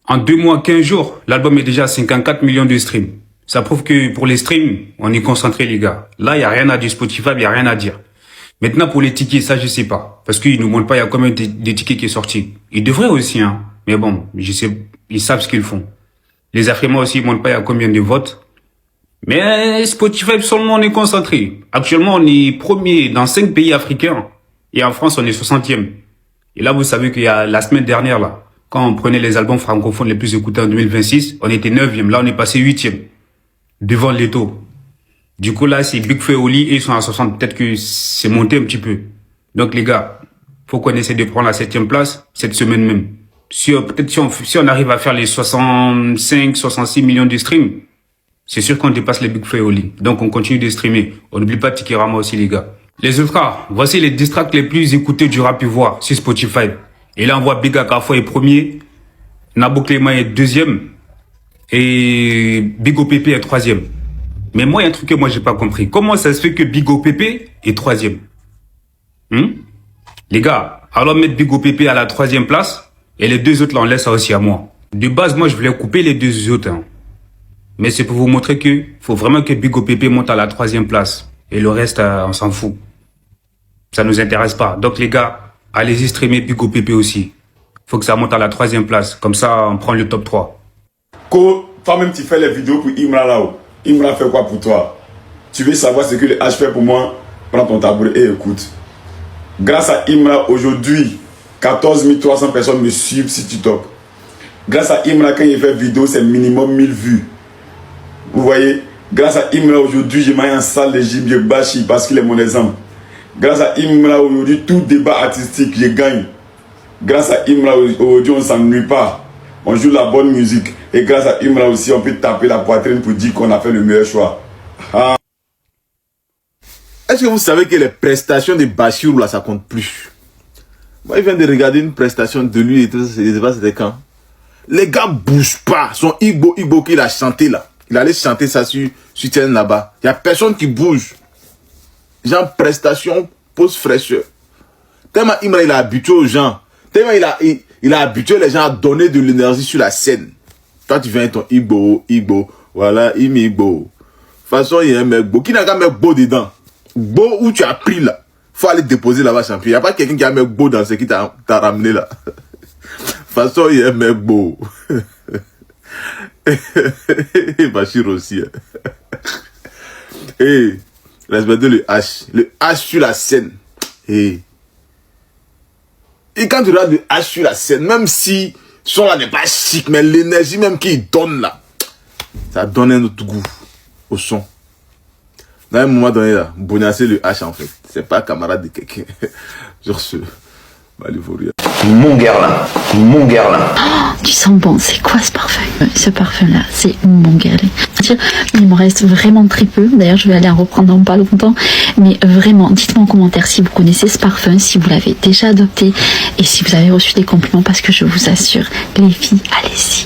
En 2 mois, 15 jours, l'album est déjà à 54 millions de streams. Ça prouve que pour les streams, on est concentré, les gars. Là, il n'y a rien à dire. Spotify, il n'y a rien à dire. Maintenant, pour les tickets, ça, je sais pas. Parce qu'ils nous montrent pas, il y a combien de tickets qui est sorti. Ils devraient aussi, hein. Mais bon, je sais, ils savent ce qu'ils font. Les Africains aussi, ils montrent pas, il y a combien de votes. Mais Spotify, seulement, on est concentré. Actuellement, on est premier dans 5 pays africains. Et en France, on est 60e. Et là, vous savez qu'il y a la semaine dernière, là, quand on prenait les albums francophones les plus écoutés en 2026, on était 9e. Là, on est passé 8e. Devant Leto. Du coup, là, c'est Big Flo et Oli et ils sont à 60. Peut-être que c'est monté un petit peu. Donc, les gars, faut qu'on essaie de prendre la 7e place cette semaine même. Peut-être si on arrive à faire les 65, 66 millions de streams, c'est sûr qu'on dépasse les Big Flo et Oli. Donc, on continue de streamer. On n'oublie pas Tikirama aussi, les gars. Les ultras, voici les diss tracks les plus écoutés du rap ivoire sur Spotify. Et là, on voit Big Akafo est premier, Nabo Clément est deuxième, et Big OPP est troisième. Mais moi, il y a un truc que moi, j'ai pas compris. Comment ça se fait que Big OPP est troisième? Les gars, alors mettre Big OPP à la 3e place, et les 2 autres, là, on laisse ça aussi à moi. De base, moi, je voulais couper les 2 autres, hein. Mais c'est pour vous montrer que faut vraiment que Big OPP monte à la 3e place. Et le reste, on s'en fout. Ça nous intéresse pas. Donc, les gars, allez-y streamer Big OPP aussi. Faut que ça monte à la 3e place. Comme ça, on prend le top 3. Toi-même, tu fais les vidéos pour Imra là-haut. Imra fait quoi pour toi? Tu veux savoir ce que le H fait pour moi? Prends ton tabouret et écoute. Grâce à Imra, aujourd'hui, 14 300 personnes me suivent sur TikTok. Grâce à Imra, quand il fait vidéo, c'est minimum 1000 vues. Vous voyez? Grâce à Imra, aujourd'hui, je m'aille en salle de Gibier Bachi parce qu'il est mon exemple. Grâce à Imra, aujourd'hui, tout débat artistique, je gagne. Grâce à Imra, aujourd'hui, on ne s'ennuie pas. On joue la bonne musique. Et grâce à Imra aussi, on peut taper la poitrine pour dire qu'on a fait le meilleur choix. Ah. Est-ce que vous savez que les prestations de Bachirou, là, ça compte plus? Moi, je viens de regarder une prestation de lui et tout ça, je ne sais pas c'était quand. Les gars bougent pas. Son Igbo qu'il a chanté là. Il allait chanter ça sur scène là-bas. Il n'y a personne qui bouge. Genre, prestation, pose fraîcheur. Tellement Imra, il a habitué aux gens. Tellement il a habitué les gens à donner de l'énergie sur la scène. Toi, tu viens ton Igbo, voilà, Igbo. De toute façon, il y a un mec beau. Qui n'a qu'un mec beau dedans? Beau où tu as pris là. Faut aller déposer là-bas, champion. Il n'y a pas quelqu'un qui a un mec beau dans ce qui t'a ramené là. De toute façon, il y a un mec beau. Bachir aussi. Hey, respectez le H. Le H sur la scène. Hey. Et quand tu regardes le H sur la scène, même si son là n'est pas chic, mais l'énergie même qu'il donne là, ça donne un autre goût au son. Dans un moment donné là, bonasser le H en fait. C'est pas camarade de quelqu'un. Sur ce, Mon Guerlain. Oh, tu sens bon, c'est quoi ce parfum? Ce parfum-là, c'est mon Guerlain. Il me reste vraiment très peu. D'ailleurs, je vais aller en reprendre dans pas longtemps. Mais vraiment, dites-moi en commentaire si vous connaissez ce parfum, si vous l'avez déjà adopté et si vous avez reçu des compliments parce que je vous assure, les filles, allez-y.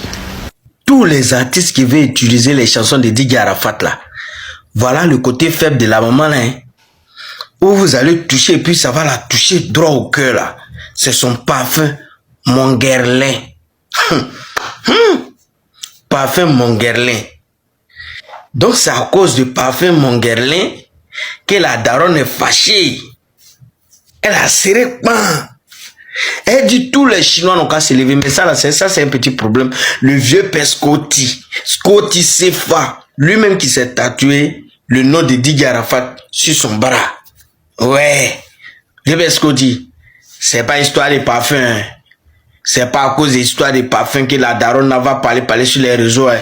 Tous les artistes qui veulent utiliser les chansons de Didier Arafat là, voilà le côté faible de la maman là, hein, où vous allez toucher et puis ça va la toucher droit au cœur là. C'est son parfum Mon Guerlain. Parfum Mon Guerlain. Donc c'est à cause du parfum Mon Guerlain que la daronne est fâchée. Elle a serré pan. Elle dit tous les Chinois n'ont qu'à se lever. Mais ça c'est un petit problème. Le vieux père Scotty Sefa, lui-même qui s'est tatoué le nom de Didier Arafat sur son bras. Ouais. Le père Scotty. C'est pas histoire de parfum. Hein. C'est pas à cause de l'histoire de parfum que la daronne va parler sur les réseaux. Hein.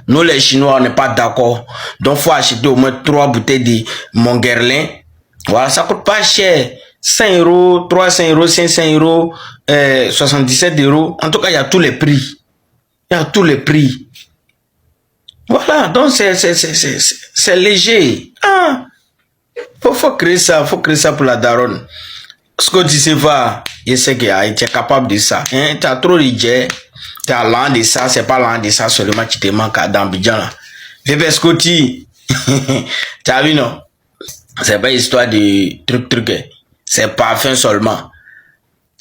Nous les Chinois, on n'est pas d'accord. Donc faut acheter au moins 3 bouteilles de Mon Guerlain. Voilà, ça coûte pas cher. 5 euros, 300 euros, 500 euros, 77 euros. En tout cas, il y a tous les prix. Il y a tous les prix. Voilà, donc c'est léger. Ah, faut créer ça pour la daronne. Ce que tu sais pas, je sais que tu es capable de ça. Hein? Tu as trop de jet, tu as l'an de ça, c'est pas l'an de ça seulement qui te manque dans Bidjan là. Bébé Scotty, tu as vu non? C'est pas histoire de truc, c'est parfum seulement.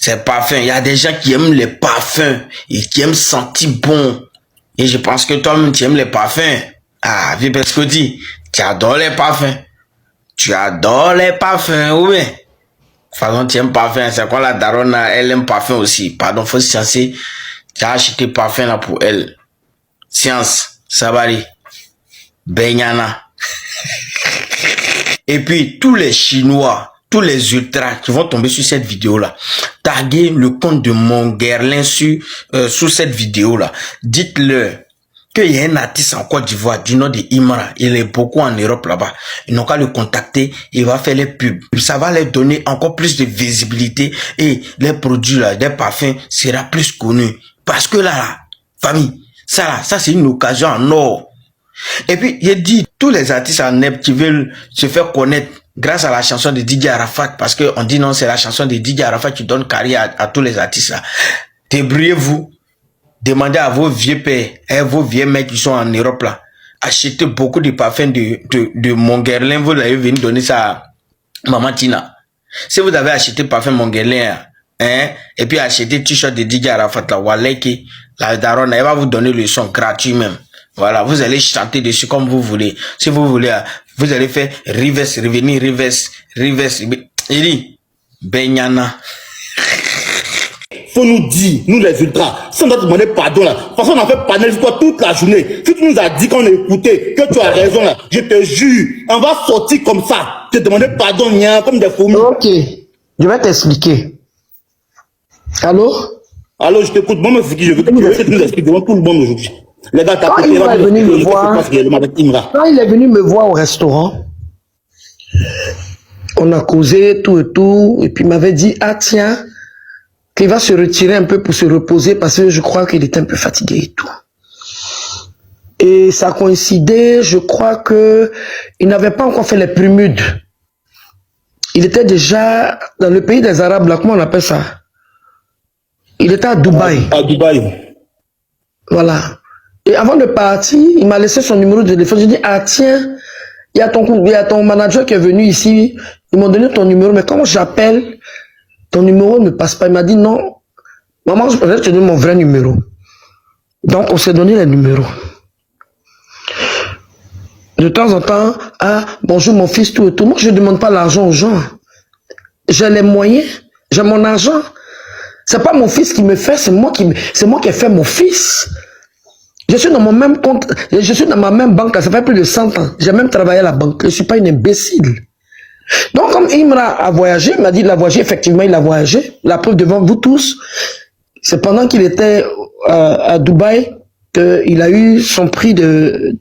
C'est parfum. Il y a des gens qui aiment les parfums et qui aiment sentir bon. Et je pense que toi-même, tu aimes les parfums. Ah, Vipescoti, tu adores les parfums. Tu adores les parfums, oui. De toute façon, tu aimes parfum. C'est quoi la daronne, elle aime parfum aussi. Pardon, faut se chancer. Tu as acheté parfum là pour elle. Science, Sabari, Benyana. Et puis, tous les Chinois, tous les ultras qui vont tomber sur cette vidéo-là, taguez le compte de Monguerlin sur cette vidéo-là. Dites-leur qu'il y a un artiste en Côte d'Ivoire du nom de Imra. Il est beaucoup en Europe là-bas. Ils n'ont qu'à le contacter. Il va faire les pubs. Ça va leur donner encore plus de visibilité et les produits là, des parfums sera plus connus. Parce que là, famille, ça c'est une occasion en or. Et puis, il dit, tous les artistes en Neb qui veulent se faire connaître grâce à la chanson de DJ Arafat, parce que on dit non, c'est la chanson de DJ Arafat qui donne carrière à tous les artistes là. Débrouillez-vous. Demandez à vos vieux pères et vos vieux mecs qui sont en Europe là. Achetez beaucoup de parfums de Monguerlin. Vous l'avez venu donner ça à Maman Tina. Si vous avez acheté parfum Monguerlin, hein, et puis acheté t-shirt de DJ Arafat là, Waleki, la daronne, elle va vous donner le son gratuit même. Voilà, vous allez chanter dessus comme vous voulez. Si vous voulez, vous allez faire reverse, revenir, reverse. Il dit, Benyana. Faut nous dire, nous les ultras, si on doit te demander pardon là, de toute façon on a fait panel sur toi toute la journée. Si tu nous as dit qu'on a écouté, que tu as raison là, je te jure, on va sortir comme ça, te demander pardon, comme des fourmis. Ok, je vais t'expliquer. Allô? Alors je t'écoute, moi je veux que tu nous expliques devant tout le monde aujourd'hui. Les gars, Quand il est venu me voir, quand il est venu me voir au restaurant, on a causé tout et puis il m'avait dit, ah tiens, qu'il va se retirer un peu pour se reposer parce que je crois qu'il était un peu fatigué et tout. Et ça coïncidait, je crois que il n'avait pas encore fait les prémudes. Il était déjà dans le pays des Arabes, là, comment on appelle ça? Il était à Dubaï. À Dubaï. Voilà. Et avant de partir, il m'a laissé son numéro de téléphone. J'ai dit, ah tiens, il y a ton manager qui est venu ici. Ils m'ont donné ton numéro, mais quand j'appelle, ton numéro ne passe pas. Il m'a dit, non, maman, je vais te donner mon vrai numéro. Donc, on s'est donné les numéros. De temps en temps, ah, bonjour mon fils, tout et tout. Moi, je ne demande pas l'argent aux gens. J'ai les moyens, j'ai mon argent. C'est pas mon fils qui me fait, c'est moi qui ai fait mon fils. Je suis dans mon même compte, je suis dans ma même banque, ça fait plus de 100 ans. J'ai même travaillé à la banque, je ne suis pas une imbécile. Donc, comme Imra a voyagé, il m'a dit qu'il a voyagé, effectivement, il a voyagé. La preuve devant vous tous, c'est pendant qu'il était à Dubaï qu'il a eu son prix de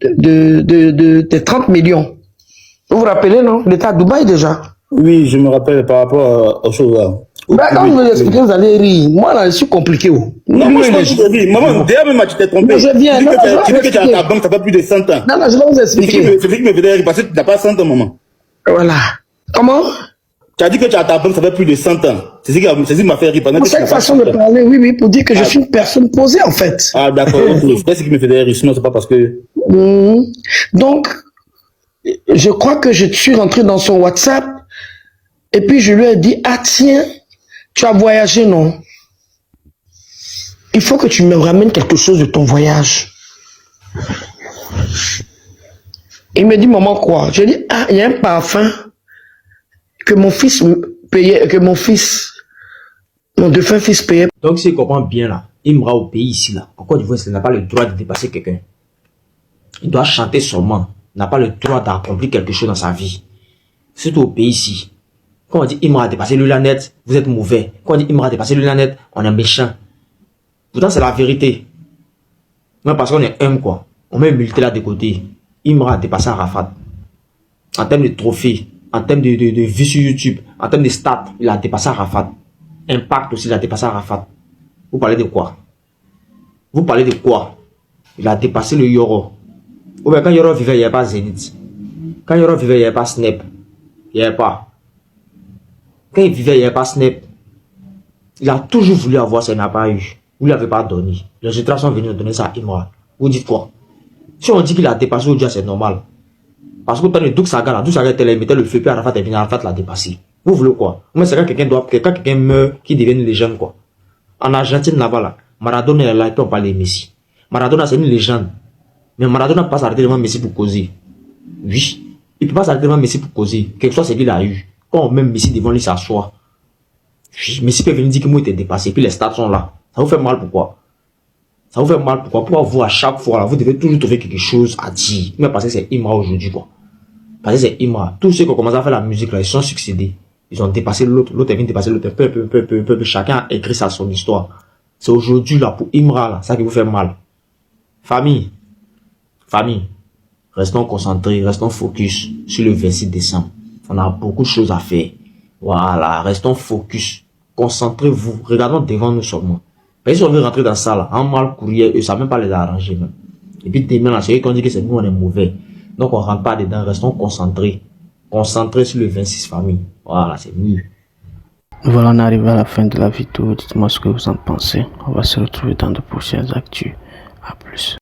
30 millions. Vous vous rappelez, non? Il était à Dubaï déjà. Oui, je me rappelle par rapport aux choses là. Ben, quand vous me l'expliquez, vous allez rire. Moi, là, je suis compliqué. Oh. Non, moi, je pense que je ris. Maman, d'ailleurs, même, tu t'es trompé. Je viens. Tu dis que tu as ta banque, ça fait plus de 100 ans. Non, je vais vous expliquer. C'est ce qui me faisait rire, parce que tu n'as pas 100 ans, maman. Voilà. Comment? Tu as dit que tu as ta banque, ça fait plus de 100 ans. C'est ce qui m'a fait rire pendant que tu cette façon de parler, oui, pour dire que je suis une personne posée, en fait. Ah, d'accord, c'est ce qui me faisait rire, sinon c'est pas parce que... Donc, je crois que je suis rentré dans son WhatsApp, et puis je lui ai dit, ah tiens, tu as voyagé, non? Il faut que tu me ramènes quelque chose de ton voyage. Il me dit, maman, quoi? Je dis, ah, il y a un parfum que mon fils payait, que mon défunt fils payait. Donc, si je comprends bien là, Imra au pays ici là, en Côte d'Ivoire, il n'a pas le droit de dépasser quelqu'un. Il doit chanter seulement. Il n'a pas le droit d'accomplir quelque chose dans sa vie. Surtout au pays ici. Quand on dit Imra a dépassé le net, vous êtes mauvais. Quand on dit Imra a dépassé le net, on est méchant. Pourtant, c'est la vérité. Mais parce qu'on est homme, quoi. On met l'humilité là de côté. Imra a dépassé Arafat. En termes de trophées, en termes de vues sur YouTube, en termes de stats, il a dépassé Arafat. Impact aussi, il a dépassé Arafat. Vous parlez de quoi? Vous parlez de quoi? Il a dépassé le Yoro. Ou bien quand Yoro vivait, il n'y avait pas Zenith. Quand Yoro vivait, il n'y avait pas Snap. Il n'y avait pas. Quand il vivait, il n'y avait pas Snap. Il a toujours voulu avoir ça, il n'a pas eu. Vous ne l'avez pas donné. Les ultras sont venus donner ça à Imra. Vous dites quoi? Si on dit qu'il a dépassé aujourd'hui, c'est normal. Parce que quand le Douk Saga, il mettait le feu, puis Arafat est venu, Arafat l'a dépassé. Vous voulez quoi? Moi, c'est quand quelqu'un meurt, qui devient une légende, quoi. En Argentine, là-bas, là, Maradona est là, et puis on parle de Messi. Maradona, c'est une légende. Mais Maradona ne peut pas s'arrêter devant Messi pour causer. Oui. Il ne peut pas s'arrêter devant Messi pour causer. Quelque chose, c'est qu'il a eu. Quand on met Messi devant lui, s'assoit. Messi peut venir dire que moi, était dépassé, puis les stats sont là. Ça vous fait mal, pourquoi? Ça vous fait mal, pourquoi? Pourquoi vous, à chaque fois, là, vous devez toujours trouver quelque chose à dire. Mais parce que c'est Imra aujourd'hui, quoi. Parce que c'est Imra. Tous ceux qui ont commencé à faire la musique, là, ils sont succédés. Ils ont dépassé l'autre. L'autre est venu dépasser l'autre. Peu. Chacun a écrit ça son histoire. C'est aujourd'hui, là, pour Imra, là, ça qui vous fait mal. Famille. Restons concentrés, restons focus sur le 26 décembre. On a beaucoup de choses à faire. Voilà, restons focus. Concentrez-vous. Regardons devant nous seulement. Parce que si on veut rentrer dans ça, là, en mal courrier, eux, ça ne même pas les arranger, même. Et puis, demain, là, c'est eux qui ont dit que c'est nous, on est mauvais. Donc, on ne rentre pas dedans, restons concentrés. Concentrés sur le 26 famille. Voilà, c'est mieux. Voilà, on est arrivé à la fin de la vidéo. Dites-moi ce que vous en pensez. On va se retrouver dans de prochaines actus. À plus.